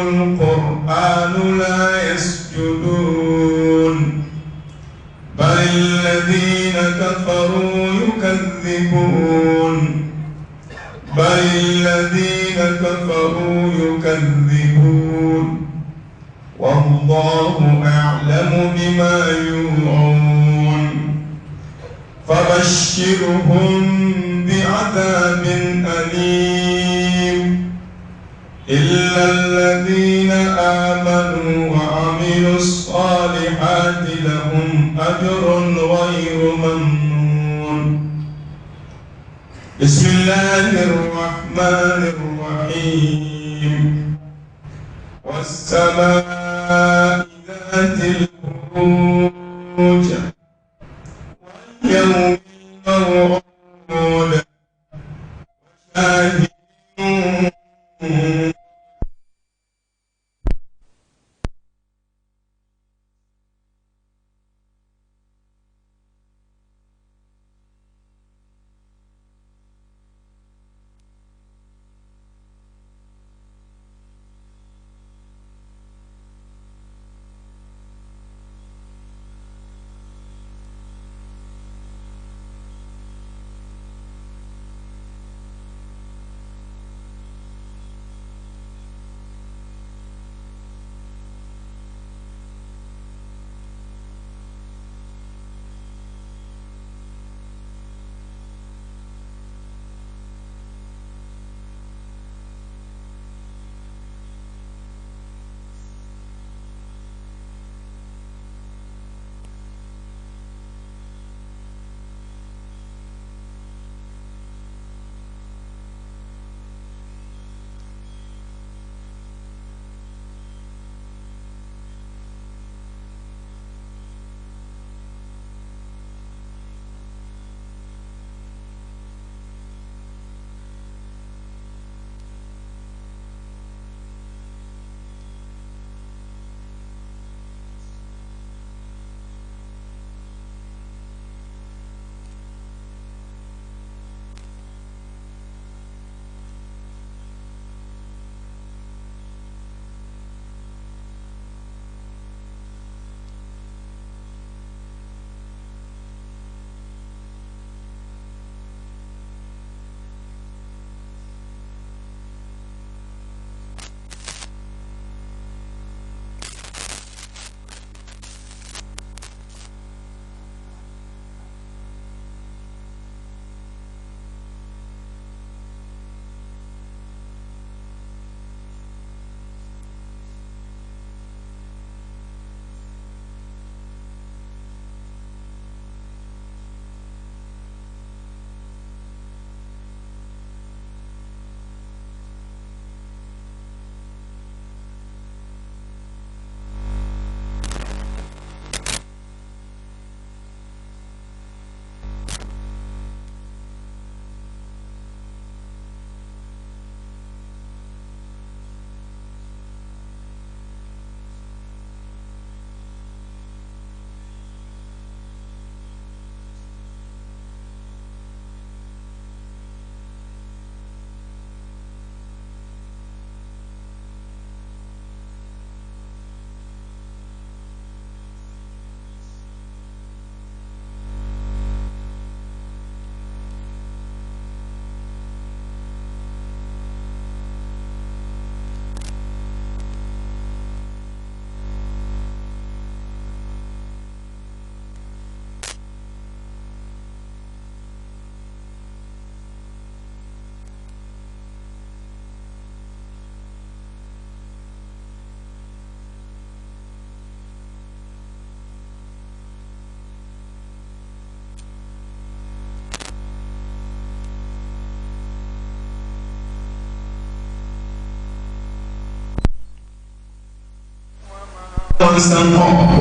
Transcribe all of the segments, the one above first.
القرآن لا يسجدون بل الذين كفروا يكذبون والله أعلم بما يوعون فبشرهم بعذاب أليم إلا الذين آمنوا وعملوا الصالحات لهم أجر غير ممنون. بسم الله الرحمن الرحيم والسماء ذات البروج واليوم الموعود وشاهد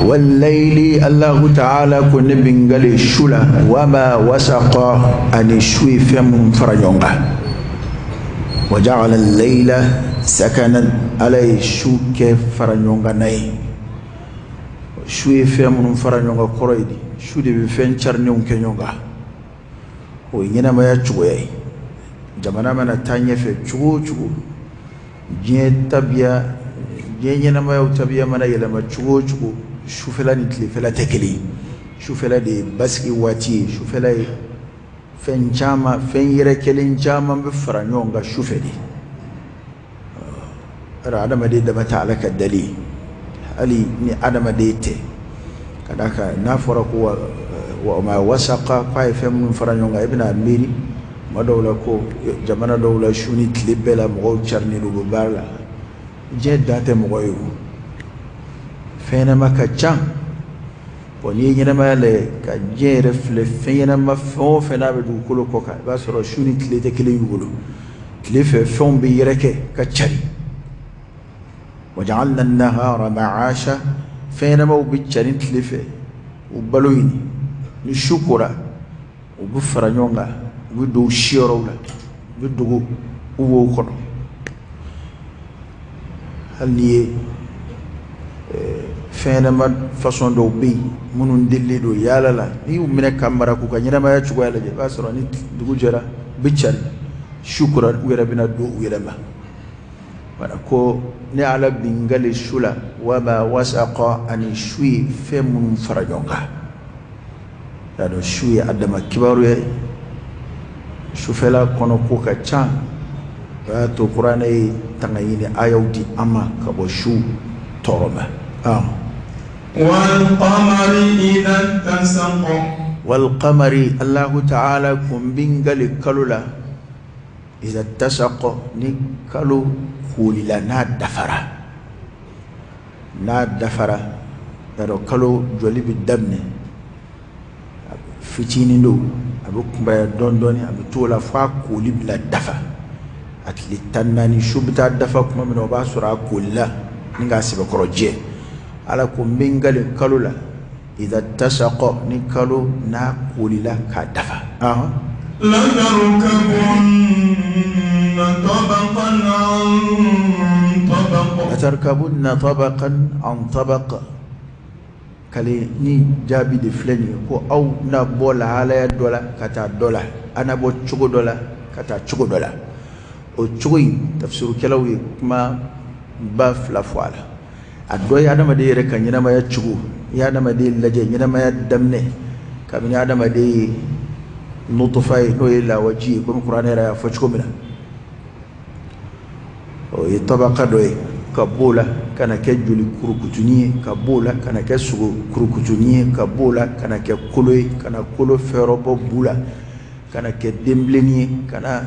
والليل الله تعالى كن بنغل الشلا وما وسق أن يشوي فم فرجونغا وجعل الليل سكنا على شوك فرجونغا ناي شوي فم فرجونغا كرويدي شو دي بفن چرنيون كنيونغا وينما يا چوي جمانا منا تاني في چو jẽ tabiya jẽ yẽnama ya tabiya mana yɛlɛma cogo cogo sufɛla ni tilefɛla tɛ kelen sufɛla de basigi waati ye sufɛla ye fɛn caman fɛn yɛrɛ kelen caman bɛ fara ɲɔgɔn kan sufɛ de ara adamaden dama tɛ ala ka dali hali ni adamaden tɛ ka da kan n'a fɔra ko wa ma wasaqa k'a ye fɛn minnu fara ɲɔgɔn kan i bɛna miiri tuma dɔw la ko jamana dɔw la su ni tile bɛɛ la mɔgɔw carinen don u bɛ baara la diɲɛ dan tɛ mɔgɔ ye o fɛn ɲɛnama ka ca bon n'i ye ɲɛnamaya lajɛ ka diɲɛ yɛrɛ filɛ fɛn ɲɛnama fɛn o fɛn n'a bɛ dugukolo kɔ kan i b'a sɔrɔ su ni tile tɛ kelen y'u bolo tile fɛ fɛnw bɛ yɛrɛkɛ ka cari wa ja'alna an-nahara ma'asha fɛn ɲɛnamaw bɛ cari tile fɛ u balo ɲini ni su kora u bɛ fara ɲɔgɔn kan u bɛ don u siyɔrɔw la u bɛ dogo u wo kɔnɔ hali n'i ye fɛn ɲɛnama fasɔn dɔw bɛ yen minnu delilen don yaala la n'i y'u minɛ ka mara k'u ka ɲɛnamaya cogoya lajɛ i b'a sɔrɔ ni dugu jɛra u bɛ cari su kora u yɛrɛ bɛna don u yɛrɛ ma wala ko ne ala bingale su la wa ma wasaqa ani su ye fɛn minnu fara ɲɔgɔn kan y'a dɔn su ye adama kibaru ye sufɛla kɔnɔ ko ka ca o y'a to kuranɛ ye tanga ɲini ayaw di an ma ka bɔ su tɔɔrɔ ma والقمر إذا اتسق والقمر الله تعالى كن بنغل كلولا إذا اتسق نكلو كوللا ناد دفرا يرو كلو جولي بالدمن فتيني دو أبو كمبايا دون دوني أبو تولا فا كولي بلا دفا أتلي تناني شو بتا دفا كما من وباسورا كولا نغا سيبا كروجي على كمبنغل كلولا إذا اتسق نكلو نا كوللا كدفا لتركبن طبقا عن طبق kale ni jaabi de filɛ nin ye ko aw na bɔ lahalaya dɔ la ka taa dɔ la a na bɔ cogo dɔ la ka taa cogo dɔ la o cogo in tafsirukɛlaw ye kuma ba fila fɔ a la a dɔ ye adamaden yɛrɛ ka ɲɛnamaya cogo i ye adamaden lajɛ ɲɛnamaya daminɛ kabini adamaden ye nutufa ye n'o ye lawaji ye komi kuranɛ yɛrɛ y'a fɔ cogo min na o ye tabaka dɔ ye ka b'o la ka na kɛ joli kurukutuni ye ka b'o la ka na kɛ sogo kurukutuni ye ka b'o la ka na kɛ kolo ye ka na kolo fɛrɛbɔ bu la ka na kɛ denbilenni ye ka na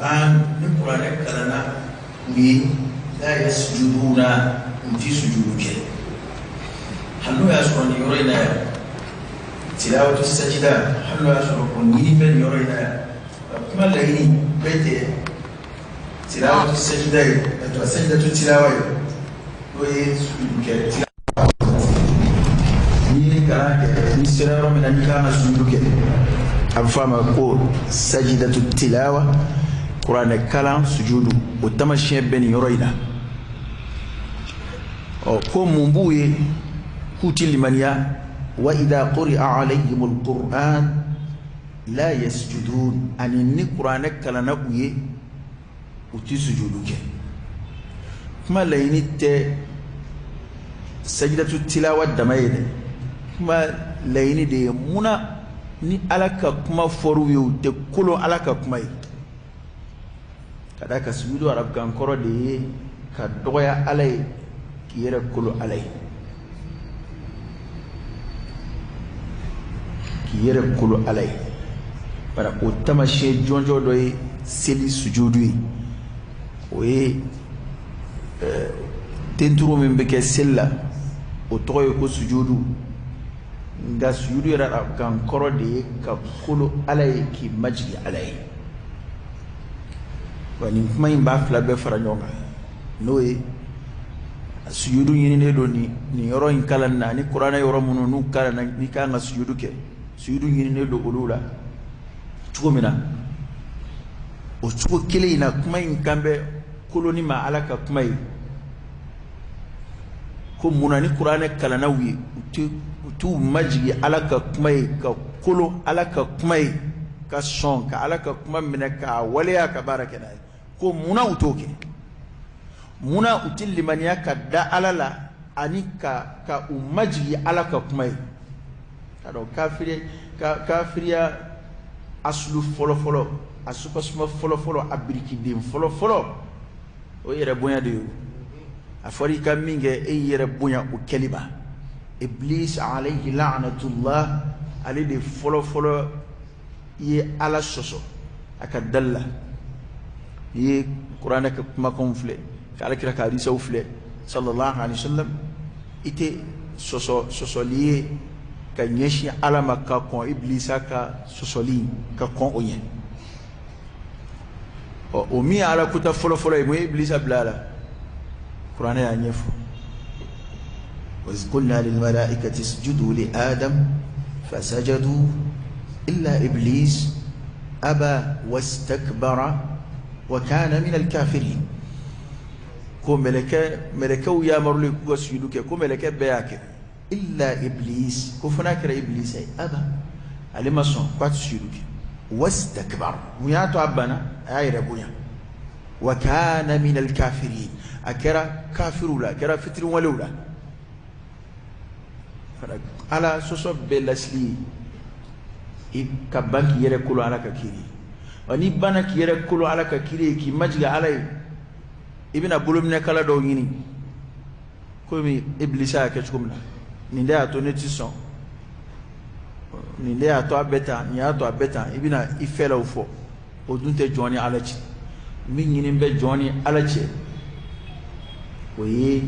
القرآن القرآن كلنا لا يسجدون في سجودك هل يسجدون يرينا تلاوة السجدة هل يسجدون من يرينا كما لين بيت تلاوة السجدة السجدة التلاوة ويسجدك ni kana ni sirara min an kana sunduke an fama ko sajidatu tilawa qur'an kalam sujudu o tamashe ben yoroina o ko mumbuye kutil mania wa idha quri'a alayhim alquran la yasjudun an ni qur'an kalana uye uti sujuduke kuma layni te sajidatu tilawa damayde kuma layini de muna ni alaka kuma foru yu de kolo alaka kuma yi kada ka sujudu arab kan koro de ka doya alai ki yere kolo alai ki yere kolo alai para o tamashe jonjo do yi seli sujudu yi o ye tenturo min be ke sella o toye ko sujudu nga sujudu yara kan koro de ka kolo alay ki majli alay wani kuma in ba fla be fara nyonga noye sujudu yini ne do ni yoro in kala na ni qur'ana yoro munu nu kala na ni ka nga sujudu ke sujudu yini ne do ulula chugomina o chugo kile ina kuma in kambe kolo ni ma alaka kuma yi ko munani qur'ana kala na wi tu majigi alaka kumai ka kolo alaka kumai ka son ka alaka kuma mina ka waliya ka baraka na ko muna utoke muna util limaniya ka da alala ani ka umajigi alaka kumai kado kafiriya aslu folo asuka suma folo abiriki dem folo o yere bonya de afarika minge e yere bonya o keliba Iblis alayhi la'natullah ali de folo ye ala soso akadalla ye qur'ana ka kuma konfle kala kira ka hadisa ufle sallallahu alaihi wasallam ite soso liye ka nyeshi ala makka kon iblisa ka soso li ka kon onye o mi ala kuta folo e mo iblisa blala qur'ana ya nyefo وإذ قلنا للملائكة اسجدوا لآدم فسجدوا إلا إبليس أبى واستكبر وكان من الكافرين كو ملكو يا مرلي وسجدوك كو ملكة بياك إلا إبليس كو فناكر إبليس أبى علما صن قات سجدوك واستكبر وياتو أبنا أي ربنا وكان من الكافرين أكرا كافر ولا أكرا فتر ولولا ala soso belasli ka banki yere kolo ala ka kiri ani bana ki yere kolo ala ka kiri ki majga ala ibina bulumne kala do ngini ko mi iblisa ka chukumna ni nda to ne tison ni nda to abeta ni ato abeta ibina ifela ufo odunte joni ala chi mi ngini be joni ala chi oye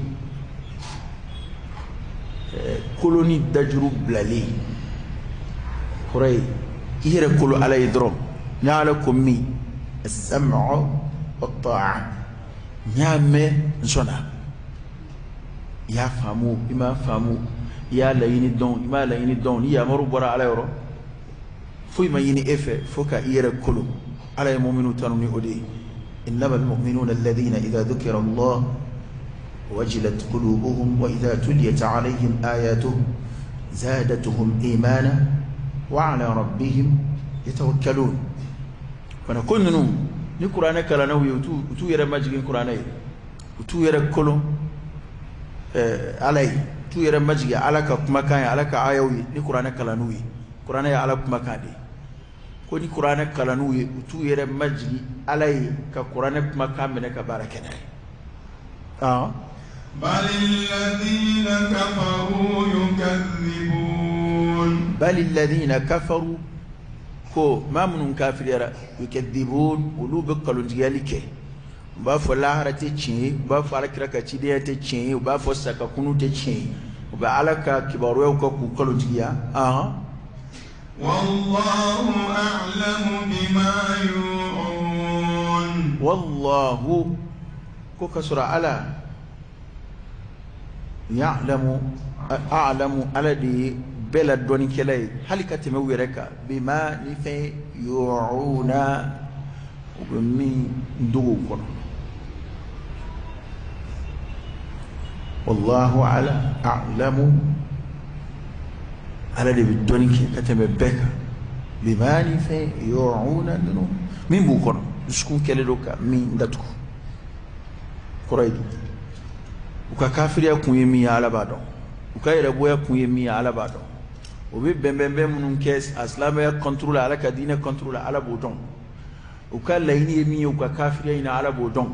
koloni dajuru blali kurai ihre kolo ala idrom nyala komi as-sam'u wat-ta'a nyame nsona ya famu ima famu ya layini don ima layini don ni ya maru bora ala yoro fu ima yini efe foka ihre kolo ala mu'minu tanuni odi innamal mu'minuna alladhina idha dhukira Allah وجلت قلوبهم وإذا تليت عليهم آياته زادتهم إيمانا وعلى ربهم يتوكلون فنكون نقرأ كلا نوي وتو يرى ماجين قرآن وتو يرى كلهم علي تو يرى ماجين على كمكان على كآيوي نقرأ كلا نوي قرآن على كمكان كوني قرآن كلا نوي وتو يرى ماجين علي كقرآن كمكان من كباركنا بل الذين كفروا يكذبون بل الذين كفروا ko ma munun kafiriyara yukadibun ulu be kalunjiyalike ba fo lahara te cin ba fo alakira ka ci de te cin ba fo saka kunu te cin ba alaka kibaru ko ku kalunjiya والله أعلم بما يوعون والله كسر على يعلم أعلم الذي بلد دوني كلاي هل كتموي ركا بما نفي يوعون وبمن دوكم والله أعلم الذي بدوني كتم بكا بما نفي يوعون من بوكم سكون كلروكا من دتكو قريب uka kafiri ya kunyemi ya alabado uka irebo ya kunyemi ya alabado obi bembembe munun kes aslama ya control ala kadina control ala bodon uka laini yemi uka kafiri ina ala bodon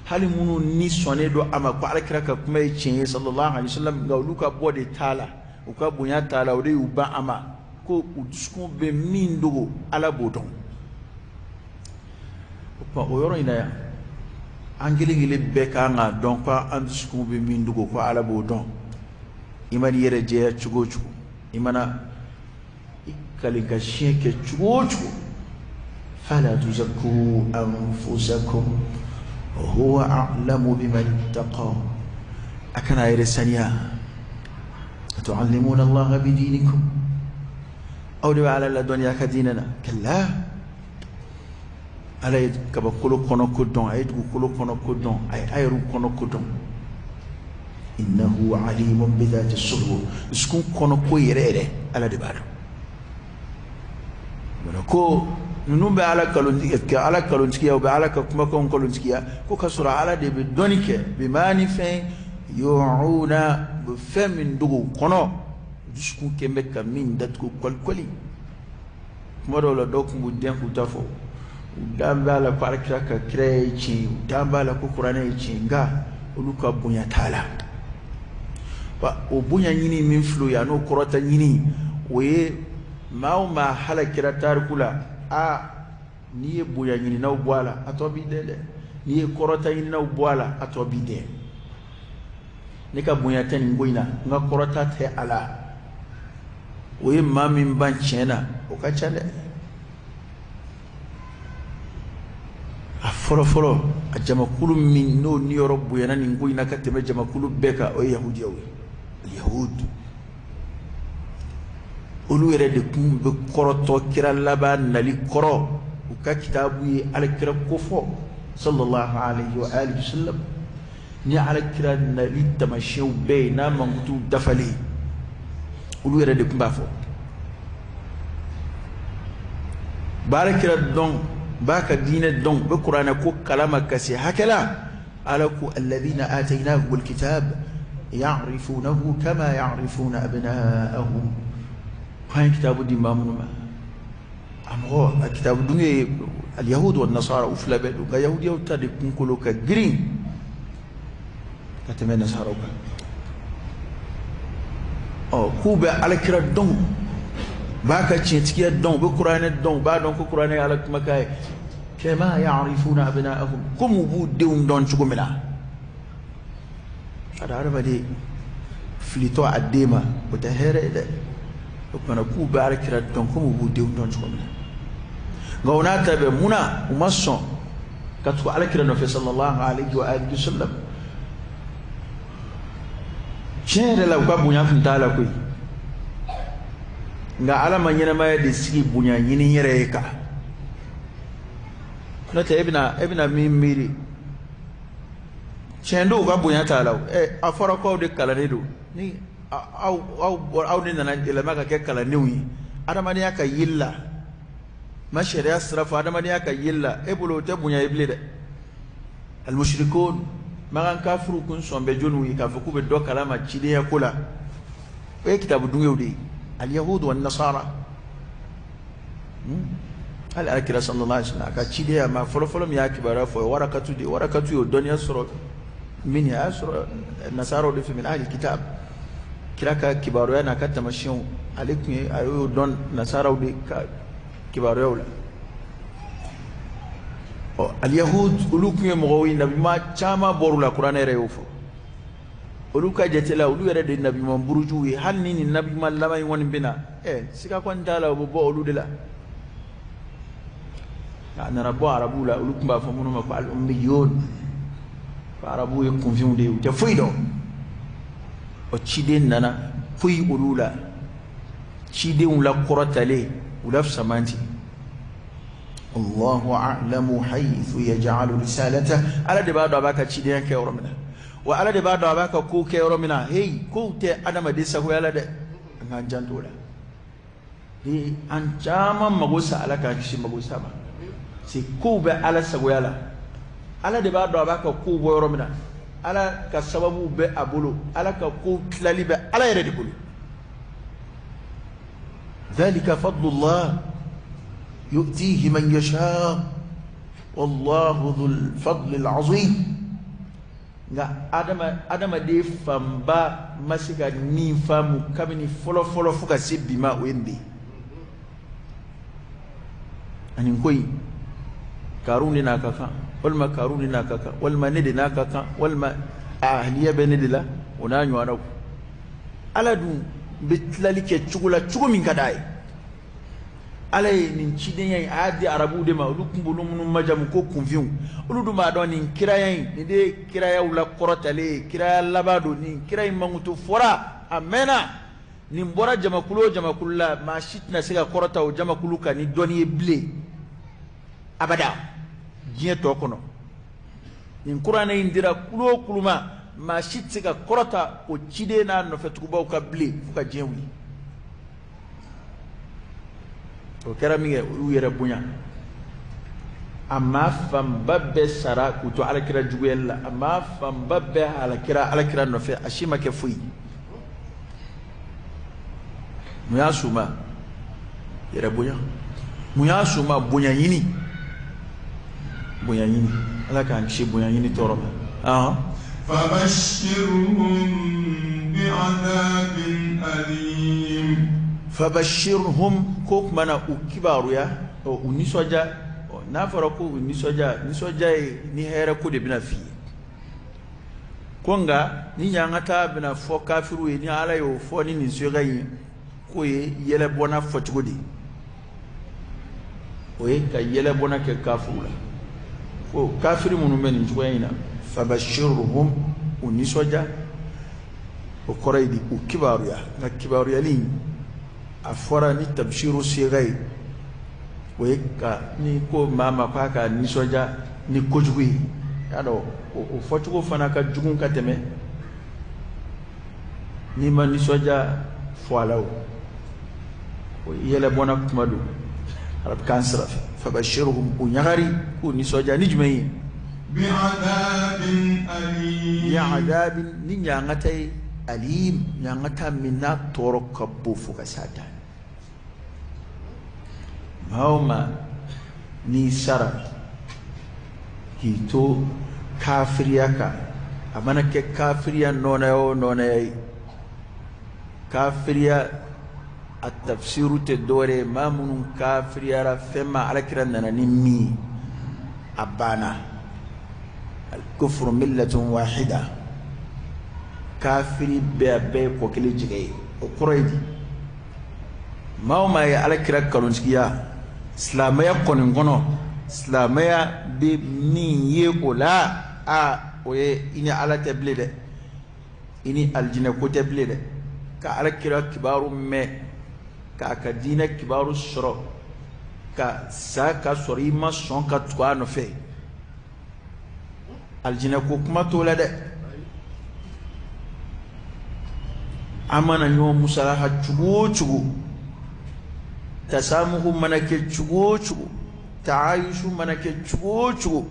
hali munun ni sonedo ama ko alakira ka kuma yicin sallallahu alaihi wasallam ga luka bode tala uka bunya tala ode uba ama ko uduskun be min dogo ala bodon ko oyoro ina ya angeli beka nga donc pa andusku be mindugo ko ala bo don imani yere je chugo imana kalika sheke chugo fala tuzakku anfusakum huwa a'lamu biman ittaqa akana yere saniya tu'allimuna Allah bidinikum aw ala la dunya kadinana kalla ala kaba kolo kono kodon ay du kolo kono kodon ay ayru kono kodon innahu alimun bi dhati sudur iskun kono ko yere ala de bado wala ko nunumbe ala kalontiya o be ala ka kuma ko kalontiya ko kasura ala de be donike be mani fe yu'una bi famin dugu kono iskun kembe kamin datko kolkoli modo do ko den ku tafo damba la parkira ka kreci damba la ko qur'ana ci nga uluka bunya tala ba o bunya nyini min flu ya no korota nyini we ma halakira tarkula a ni bunya nyini na ubwala atobi dele ni korota nyini na ubwala atobi de ni ka bunya tan ngoina nga korota te ala we ma min ban chena o ka chale folo a jamakulu min no ni yorobu yana ni ngoina ka teme jamakulu beka o yahudiyawe yahud olu yere de kum be koroto kira laba nali koro u ka kitabu yi alkira kofo sallallahu alaihi wa alihi wasallam ni alkira nali tamashiw be na mangutu dafali olu yere de kum ba fo barakira don baka dina don be qur'ana ko kalama kasi hakala alaku alladhina atainahumul kitab ya'rifunahu kama ya'rifuna abna'ahum fa kitabu di mamnuma amro kitabu dunge al yahud wan nasara ufla be ga yahudi o tade kunkolo ka green katame nasara ka o kube alakira don baka cintkiya don be qur'ana don ba don ko qur'ana ala kuma kai kama ya'rifuna abna'ahum kum bu deum don chugumila ada araba de flito adema bota here de ko na ku ba alakira don kum bu deum don chugumila gauna tabe muna umasso katu alakira no fi sallallahu alaihi wa alihi wasallam chere la kwa bunya fintala koi nga alama nyina ma de sigi bunya nyini yere ka no te ibna mimiri chendo ga bunya talaw afara ko de kala redo ni au ni nana ila maka ke kala niwi adama ne aka yilla ma sharia srafa adama ne aka yilla bulo te bunya ibli de al mushrikun magan kafru kun sombe jonu ka fuku be do kala ma chide ya kula kitabu dungewdi اليهود والنصارى الأكرة صلى الله عليه وسلم كتشيديا ما فلفلم يا كبار فو وركتو الدنيا سر من ياسر النصارى اللي في من أهل الكتاب كلاك كبار أنا كتمشيون عليكم أيو دون نصارى ودي kibaru yawla al yahud uluku yemgowi nabi ma chama borula qur'an ere yofo uluka jetela ulu yere de nabi man buruju wi hal ni nabi man lamay won bina sika kon dala bo ulu de la ana rabbu arabula uluku ba famunu ma fa al ummiyun fa arabu yakun fi mude te fuido o cide nana fuy ulula cide un la qorotale ulaf samanti Allahu a'lamu haythu yaj'alu risalata ala de ba do baka cide yanke yoromina wa ala de ba do baka ko ke yoromina hey ko te adama de sa yala de ngan jantola di an jama magosa ala ka kishi magosa ba si ko be ala sa yala ala de ba do baka ko bo yoromina ala ka sababu be abulu ala ka ko tlali be ala yere de bulu dhalika fadlullah yu'tihi man yasha wallahu dhul fadli al'azim nga adama de famba masika ni famu kamini folo fuka sibima wembe anin koyi karuni na kaka walma karuni na kaka walma nede na kaka walma ahliya benedila onanyo anaku aladu bitlali ke chugula chugumin kadai alay nin ciden yayi adi arabu de ma ulu kumbulum majam ko kunfiu ulu duma don nin kirayen ni de kiraya ula qorotale kiraya labado nin kiray mangutu fora amena nin bora jamakulla ma shitna siga qorota o jamakulu ka ni doni ble abada jiye to kono nin qur'ana indira kulo kuluma ma shit siga qorota o cide na no fetuba ka ble fuka jewi o kera mi u yere bunya amma fam babbe sara kuto ala kira juguyella amma fam babbe ala kira no fe ashima ke fuyi muya suma yere bunya muya suma bunya yini ala kan shi bunya yini toro fabashshirhum bi'adabin alim fabashirhum ko mana ukibaru ya unisoja na fara ko unisoja ni hera ko de bina fi konga ni nyangata bina fo kafiru ni ala yo fo ni sogayi ko yele bona fotugodi o ka yele bona ke kafula ko kafiru munu men joyina fabashirhum unisoja o koreidi ukibaru ya na kibaru ya lin afora ni tabshiru sigai weka ni ko mama kwaka ni soja ni kojugui ado o fotugo fana ka jugun ka teme ni man ni soja foalaw o yele bona kumadu arab kansra fabashirhum unyari ko ni soja ni jumai bi'adabin alim ya adabin ni nyangatai alim nyangata minna toro kabbu fuka sata mauma ni sara hito kafiriyaka amana ke kafiriya nona yayi kafiriya at-tafsiru te dore mamunun kafiriya fema alakiran nana nimmi abana al-kufru millatun wahida kafiri be ko kili jige o quraydi mauma ya alakira kalonskiya islamaya konin gono islamaya be min ye ola a oye ini ala table de ini aljina ko table de ka alakira kibaru me ka dina kibaru soro ka saka sori ma son ka twano fe aljina ko kuma to la de amana nyo musalaha chugu tasamuhu manake chugu taayushu manake chugu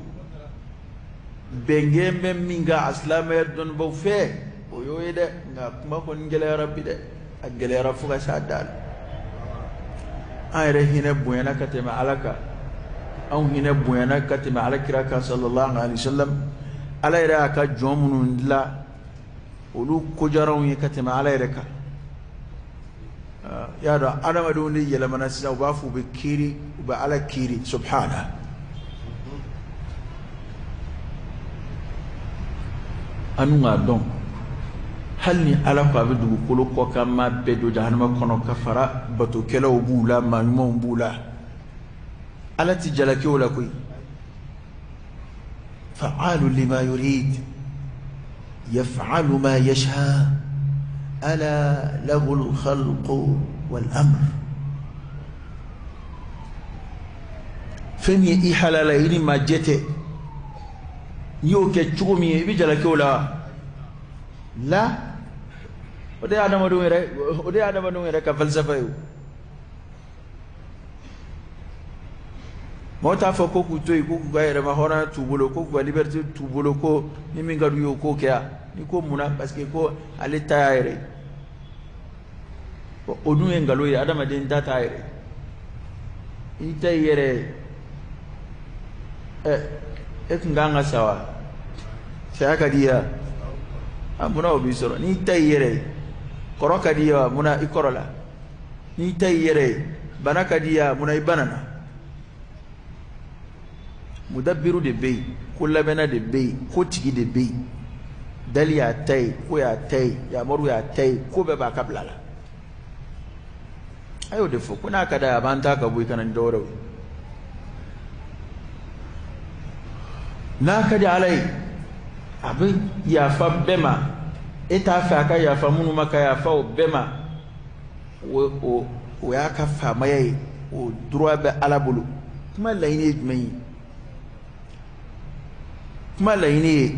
bengembe minga aslama don bo fe o yoyede nga kuma ko ngele rabbi de ak gele rafuga sadal ayre hine buyana katema alaka aw hine buyana katema alakira ka sallallahu alaihi wasallam alayra ka jomunun la ulu ko jaraw yi katema alayra ka ya da adama do ni yela mana sisa ba fu be kiri ba ala kiri subhana anu nga don hal ni ala ko be dugu kolo ko kama be do jahannama kono kafara bato kelaw bula ma nyum bula ala ti jalaki wala koy fa'alu lima yurid yaf'alu ma yasha ala lahu al-khalq wal-amr fenye i halala ini majete yo ke chumi bi jalaki wala la ode adama do mere ka falsafa yo mota fo ko ku toy ko gaire ma hora tubulo ko ko liberté tubulo ko ni min gadu yo ko kya ni ko muna parce que ko ale tayere ko onu en galo ya adama den ta tayere itayere nganga sawa saya kadia amuna obisoro ni tayere koroka dia muna ikorola ni tayere banaka dia muna ibanana mudabbiru de bey ko labena de bey ko tigi de bey dali ya tay ko ya tay ya moru ya tay ko be ba kablala ayo de fo kuna kada banta ka boy kanan doro na kadi alai abi ya fa bema eta fa ka ya fa munu maka ya fa bema o ya ka fa maye o droit be alabulu kuma layine mai kuma layine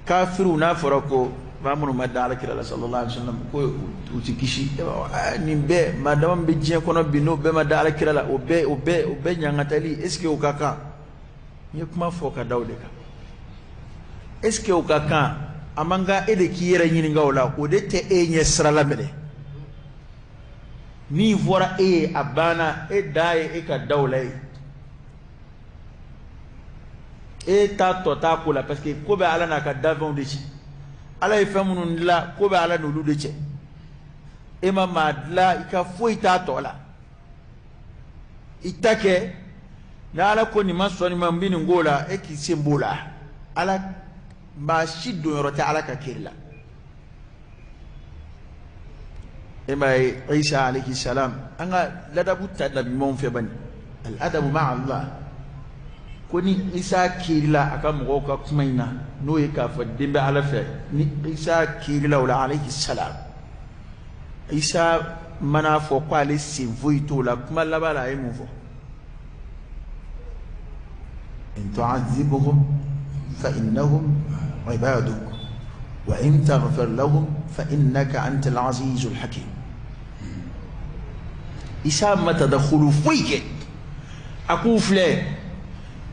kafiru na farako ba munu madala kira sallallahu alaihi wasallam ko utikishi ni be madam be je kono bino be madala kira la obe nyangatali est-ce que o kaka ni kuma fo ka dawde ka est-ce que o kaka amanga ede kiyera nyini ngawla o de te e nyesra la mele ni vora e abana e dae e ka dawlay e ta tota kula parce que ko be ala na ka davon de ci ala e famunun la ko be ala no lu de ci e ma madla ika foi ta tola itake na ala ko ni masoni mambini ngola e ki sembola ala ma shiddo yorota ala ka kirla e mai Isa alayhi salam anga ladabu tadabi mon fe bani al adabu ma Allah koni Isa kirila aka mɔgɔw ka kuma in na n'o ye k'a fɔ den bɛ ala fɛ ni Isa kirila o la alayhi salam Isa mana fɔ ko ale sen foyi t'o la kuma laban la a ye mun fɔ in tu'adhibuhum fa innahum ibaduk wa in taghfir lahum fa innaka antal azizul hakim Isa ma tadakhulu foyi kɛ a k'u filɛ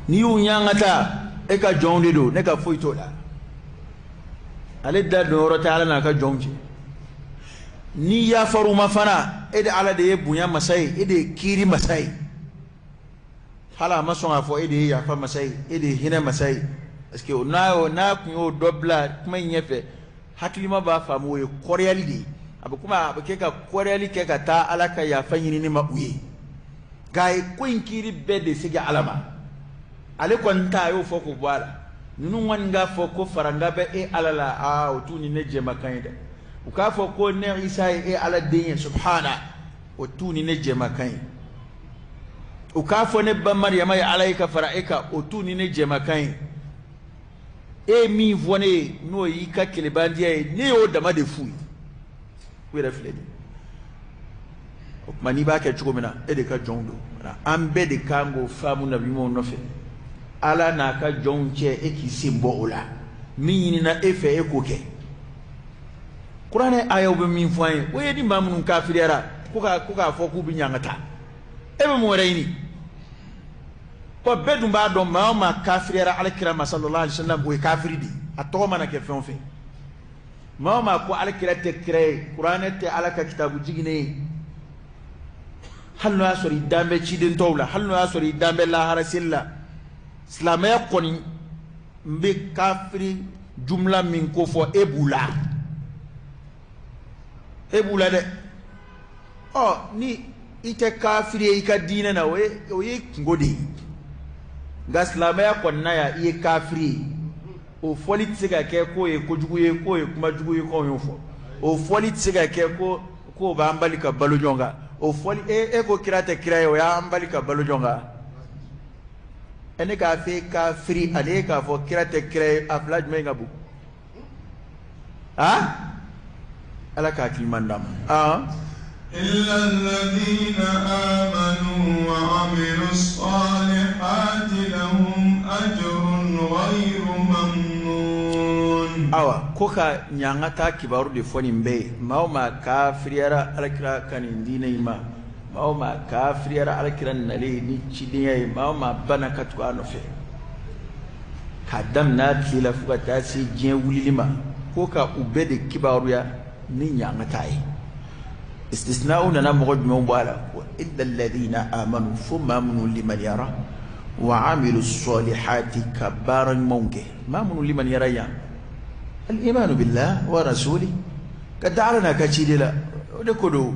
ni yu nyangata e ka jonde do ne ka foi to la ale da do rota ala na ka jonje ni ya faru mafana e de ala de bunya masai e de kiri masai hala mason afo e de ya fa masai e de hina masai parce que na ku yo dobla kuma nyefe hakilima ba fa mo e koreali de abukuma abake ka koreali ke ka ta ala ka ya fa yini ni mabuye gai ku kiri bede siga alama ale konta yo foko bwala nunu wanga foko faranga be e alala a otuni ne jema kaida uka foko ne Isa e ala denye subhana otuni ne jema kai uka fo ne ba Maryama ya alaika faraika otuni ne jema kai e mi vone no yika kelebandia ne o dama de fui we reflect mani ba ke chukomina e de ka jondo ambe de kango famu na bimo no fe ala na ka jonche e ki simbo ola min na efe e koke Qur'an ayo be min foye o yedi mamun kafirera kuka fo ku bi nyangata e be mo reyni ko bedum ba do ma kafirera ala kirama sallallahu alaihi wasallam o kafiri di ato mana ke fen fen ma ko ala kirate kire Qur'an te ala ka kitabu jigine halno asori dambe cidin tawla halno asori dambe la harasilla silamɛya kɔni n bɛ kafiri jumla min ko fɔ e b'u la dɛ ni ite kafiri ika dina na we ngodi gaslama ya konna ya iye kafiri o foli tsiga ke ko e kojuguye ko e kuma juguye ko yofo o foli tsiga ke ko ba ambali ka balu jonga o foli e ko kirate kirayo ya ambali ka balu jonga ene ka fe kafiri ane ka fo kirate kirayo aflaj me ngabu ala ka kilmandam إلا الذين آمنوا وعملوا الصالحات لهم أجر غير ممنون كوكا نيانغاتا كبارو دي فوني مبي ماوما كافريرا على كرا كان ديني ماوما كافريرا على كرا نالي نيتشي ديني ماوما بنا كتوانو في كادام ناتلي لفوكتاسي جين ولي لما كوكا وبدي كبارو يا نيانغاتاي استثناء لنا مغد من بالا إلا الذين آمنوا ثم آمنوا لمن يرى وعملوا الصالحات كبارا مونكه ما آمنوا لمن يرى يعني الإيمان بالله ورسوله قد دعلنا كتشيدي لا ودكودو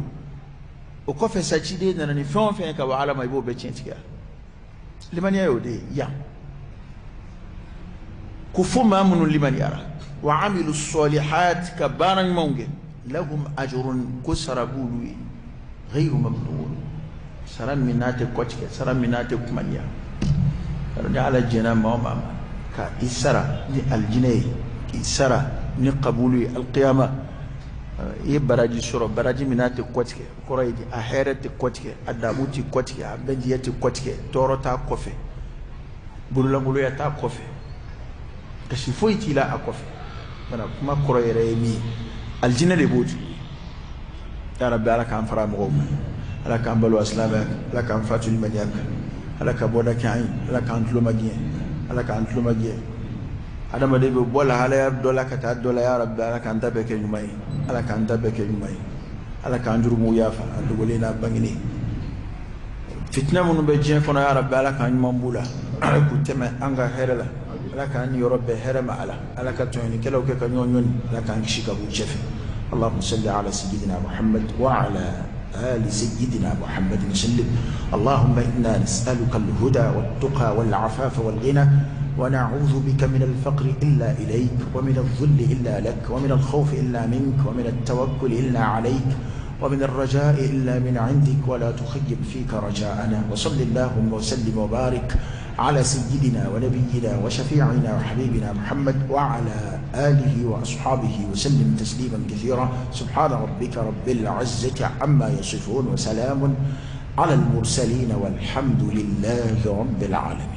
وكفى ساتشيدي ناني فون فينك وعلى ما يبو بيتشينتك لمن يرى يا كفوا ما آمنوا لمن يرى وعملوا الصالحات كبارا مونكه لهم أجر كسر بولوي غير ممنون سرام منات كوتشك سرام منات كمانيا رجع على الجنام ماما كإسرة الجنيه كإسرة من قبولي القيامة يبراجي سورة براجي منات كوتشك كورايدي أحيرة كوتشك أداموتي كوتشك أبنجية كوتشك توروتا كوفي بولا بولويا تا كوفي كشيفوي تيلا أكوفي أنا كما كورايريمي الجنة لبوت يا رب على كان فرام غوم على كان بلو أسلامك على كان فاتو المنياك على كبودا كاين على كان تلومجين على كان تلومجين هذا ما دبي بولا على يا دولا كتاد دولا يا رب على كان تبكي يومي على كان تبكي يومي على كان جرمو يافا دولينا بانغني فتنة من بيجين فنا يا رب على كان مامبولا على كتمة أنغا هيرلا على كان يربي هرم على كتوني كلو كنيون على كان شيكابو شفي اللهم صل على سيدنا محمد وعلى آل سيدنا محمد وسلم اللهم إنا نسألك الهدى والتقى والعفاف والغنى ونعوذ بك من الفقر إلا إليك ومن الذل إلا لك ومن الخوف إلا منك ومن التوكل إلا عليك ومن الرجاء إلا من عندك ولا تخيب فيك رجاءنا وصل اللهم وسلم وبارك على سيدنا ونبينا وشفيعنا وحبيبنا محمد وعلى آله وأصحابه وسلم تسليما كثيرا سبحان ربك رب العزة عما يصفون وسلام على المرسلين والحمد لله رب العالمين.